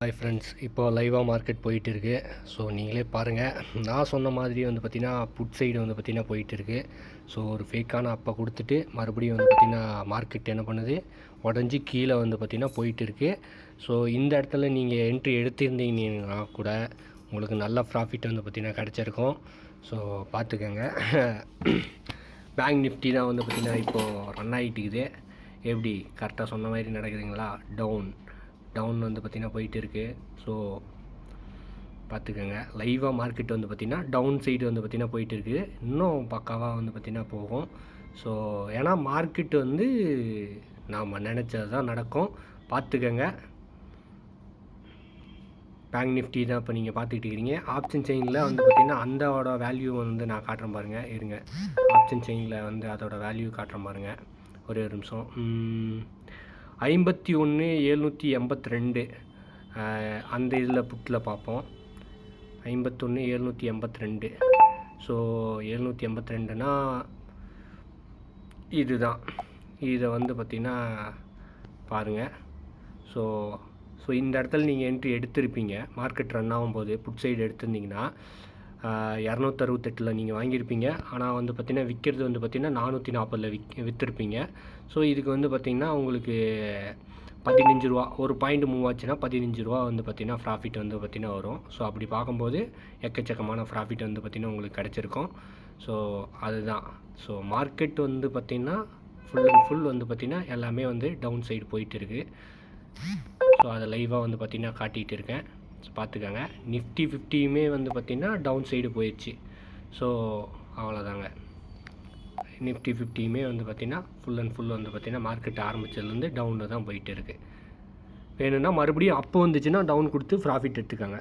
Hi friends, இப்போது லைவாக market போயிட்டு இருக்குது. ஸோ நீங்களே பாருங்கள். நான் சொன்ன மாதிரி வந்து பார்த்திங்கன்னா புட் சைடு வந்து பார்த்திங்கன்னா போயிட்டு இருக்குது. ஸோ ஒரு ஃபேக்கான அப்போ கொடுத்துட்டு மறுபடியும் வந்து பார்த்திங்கன்னா மார்க்கெட் என்ன பண்ணுது, உடஞ்சி கீழே வந்து பார்த்திங்கன்னா போயிட்டு இருக்குது. ஸோ இந்த இடத்துல நீங்கள் என்ட்ரி எடுத்திருந்தீங்கன்னா கூட உங்களுக்கு நல்ல ப்ராஃபிட் வந்து பார்த்திங்கன்னா கிடச்சிருக்கும். ஸோ பார்த்துக்கோங்க. பேங்க் நிஃப்டி தான் வந்து பார்த்திங்கன்னா இப்போது ரன் ஆகிட்டுக்குது. எப்படி கரெக்டாக சொன்ன மாதிரி நடக்குதுங்களா? டவுன் வந்து பார்த்திங்கன்னா போயிட்டு இருக்குது. ஸோ பார்த்துக்கோங்க. லைவாக மார்க்கெட் வந்து பார்த்திங்கன்னா டவுன் சைடு வந்து பார்த்திங்கன்னா போயிட்டு இருக்குது. இன்னும் பக்காவாக வந்து பார்த்திங்கன்னா போகும். ஸோ ஏன்னா மார்க்கெட் வந்து நாம் நினச்சது தான் நடக்கும். பார்த்துக்கோங்க. பேங்க் நிஃப்டி தான் இப்போ நீங்கள் பார்த்துக்கிட்டு இருக்கிறீங்க. ஆப்ஷன் செயினில் வந்து பார்த்திங்கன்னா அந்தோட வேல்யூ வந்து நான் காட்டுறேன் பாருங்கள். இருங்க, ஆப்ஷன் செயினில் வந்து அதோட வேல்யூ காட்டுறேன் பாருங்கள். ஒரே ஒரு நிமிஷம். 51,782 அந்த இதில் புட்டில் பார்ப்போம். 51,782. ஸோ 782னா இதுதான். இதை வந்து பார்த்திங்கன்னா பாருங்கள். ஸோ இந்த இடத்துல நீங்கள் என்ட்ரி எடுத்திருப்பீங்க. மார்க்கெட் ரன் ஆகும்போது புட் சைடு எடுத்திருந்தீங்கன்னா 268 நீங்கள் வாங்கியிருப்பீங்க. ஆனால் வந்து பார்த்திங்கன்னா விற்கிறது வந்து பார்த்திங்கன்னா 440 விற்றுருப்பீங்க. ஸோ இதுக்கு வந்து பார்த்திங்கன்னா உங்களுக்கு 15 ரூபா, ஒரு பாயிண்ட் மூவ் ஆச்சுன்னா 15 ரூபா வந்து பார்த்திங்கன்னா ப்ராஃபிட் வந்து பார்த்திங்கன்னா வரும். ஸோ அப்படி பார்க்கும்போது எக்கச்சக்கமான ப்ராஃபிட் வந்து பார்த்திங்கன்னா உங்களுக்கு கிடச்சிருக்கும். ஸோ அதுதான். ஸோ மார்க்கெட் வந்து பார்த்திங்கன்னா ஃபுல் அண்ட் ஃபுல் வந்து பார்த்திங்கன்னா எல்லாமே வந்து டவுன் சைடு போயிட்டு இருக்குது. ஸோ அதை லைவாக வந்து பார்த்திங்கன்னா காட்டிகிட்டு இருக்கேன். ஸோ பார்த்துக்கோங்க. நிஃப்டி 50யுமே வந்து பார்த்திங்கன்னா டவுன் சைடு போயிடுச்சு. ஸோ அவ்வளோதாங்க. நிஃப்டி 50யுமே வந்து பார்த்திங்கன்னா ஃபுல் அண்ட் ஃபுல் வந்து பார்த்திங்கன்னா மார்க்கெட் ஆரம்பித்ததுலேருந்து டவுனில் தான் போயிட்டு இருக்குது. வேணும்னா மறுபடியும் அப்போ வந்துச்சுன்னா டவுன் கொடுத்து ப்ராஃபிட் எடுத்துக்கோங்க.